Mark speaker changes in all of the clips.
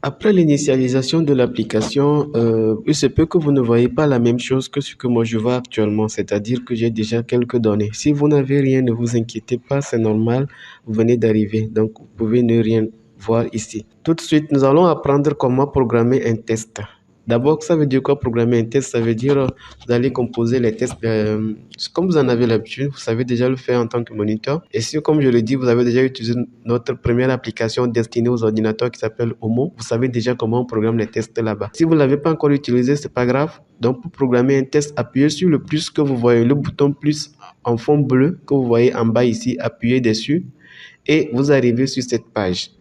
Speaker 1: Après l'initialisation de l'application, il se peut que vous ne voyez pas la même chose que ce que moi je vois actuellement, c'est-à-dire que j'ai déjà quelques données. Si vous n'avez rien, ne vous inquiétez pas, c'est normal, vous venez d'arriver, donc vous pouvez ne rien voir ici. Tout de suite, nous allons apprendre comment programmer un test. D'abord, ça veut dire quoi programmer un test? Ça veut dire vous allez composer les tests comme vous en avez l'habitude, vous savez déjà le faire en tant que moniteur. Et si, comme je le dis, vous avez déjà utilisé notre première application destinée aux ordinateurs qui s'appelle Homo, vous savez déjà comment on programme les tests là-bas. Si vous ne l'avez pas encore utilisé, c'est pas grave. Donc, pour programmer un test, appuyez sur le plus que vous voyez, le bouton plus en fond bleu que vous voyez en bas ici, appuyez dessus et vous arrivez sur cette page.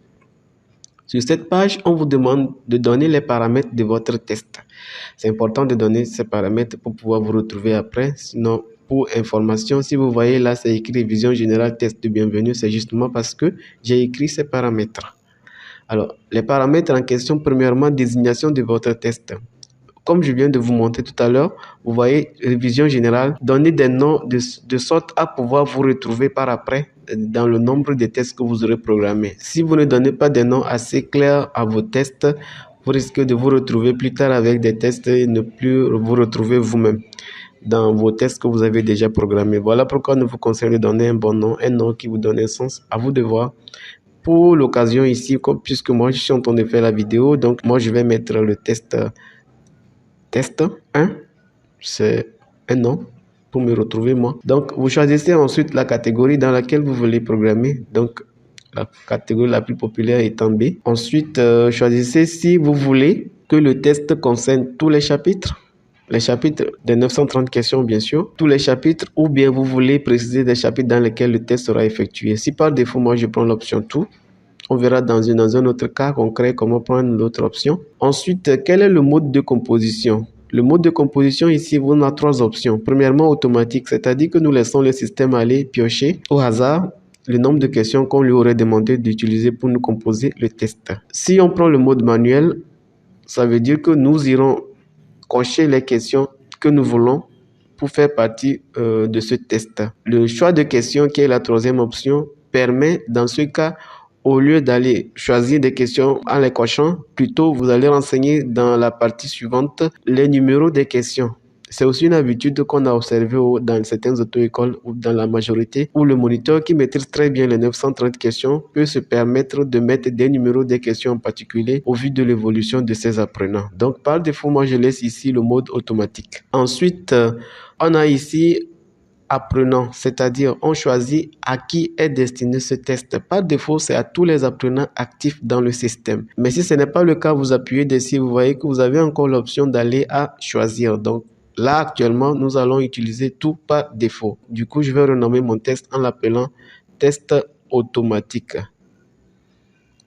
Speaker 1: Sur cette page, on vous demande de donner les paramètres de votre test. C'est important de donner ces paramètres pour pouvoir vous retrouver après. Sinon, pour information, si vous voyez là, c'est écrit Vision Générale Test de Bienvenue, c'est justement parce que j'ai écrit ces paramètres. Alors, les paramètres en question, premièrement, désignation de votre test. Comme je viens de vous montrer tout à l'heure, vous voyez révision générale, donner des noms de sorte à pouvoir vous retrouver par après dans le nombre de tests que vous aurez programmés. Si vous ne donnez pas des noms assez clairs à vos tests, vous risquez de vous retrouver plus tard avec des tests et ne plus vous retrouver vous-même dans vos tests que vous avez déjà programmés. Voilà pourquoi nous vous conseillons de donner un bon nom, un nom qui vous donne un sens. À vous de voir. Pour l'occasion ici, puisque moi je suis en train de faire la vidéo, donc moi je vais mettre le test 1, c'est un nom pour me retrouver moi. Donc, vous choisissez ensuite la catégorie dans laquelle vous voulez programmer. Donc, la catégorie la plus populaire étant B. Ensuite, choisissez si vous voulez que le test concerne tous les chapitres des 930 questions, bien sûr, tous les chapitres, ou bien vous voulez préciser des chapitres dans lesquels le test sera effectué. Si par défaut, moi, je prends l'option tout, on verra dans un autre cas concret comment prendre l'autre option. Ensuite, quel est le mode de composition? Le mode de composition ici, on a trois options. Premièrement, automatique, c'est-à-dire que nous laissons le système aller piocher au hasard le nombre de questions qu'on lui aurait demandé d'utiliser pour nous composer le test. Si on prend le mode manuel, ça veut dire que nous irons cocher les questions que nous voulons pour faire partie de ce test. Le choix de questions, qui est la troisième option, permet dans ce cas, au lieu d'aller choisir des questions en les cochant, plutôt vous allez renseigner dans la partie suivante les numéros des questions. C'est aussi une habitude qu'on a observée dans certaines auto-écoles ou dans la majorité, où le moniteur qui maîtrise très bien les 930 questions peut se permettre de mettre des numéros des questions en particulier au vu de l'évolution de ses apprenants. Donc par défaut, moi je laisse ici le mode automatique. Ensuite, on a ici apprenants, c'est-à-dire on choisit à qui est destiné ce test. Par défaut, c'est à tous les apprenants actifs dans le système. Mais si ce n'est pas le cas, vous appuyez dessus, vous voyez que vous avez encore l'option d'aller à choisir. Donc là, actuellement, nous allons utiliser tout par défaut. Du coup, je vais renommer mon test en l'appelant test automatique.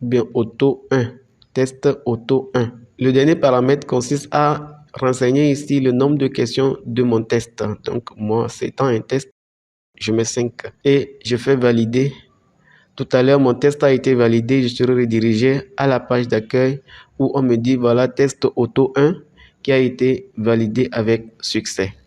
Speaker 1: Bien, auto 1. Test auto 1. Le dernier paramètre consiste à renseigner ici le nombre de questions de mon test. Donc, moi, c'est un test, je mets 5 et je fais valider. Tout à l'heure, mon test a été validé. Je serai redirigé à la page d'accueil où on me dit, voilà, test auto 1 qui a été validé avec succès.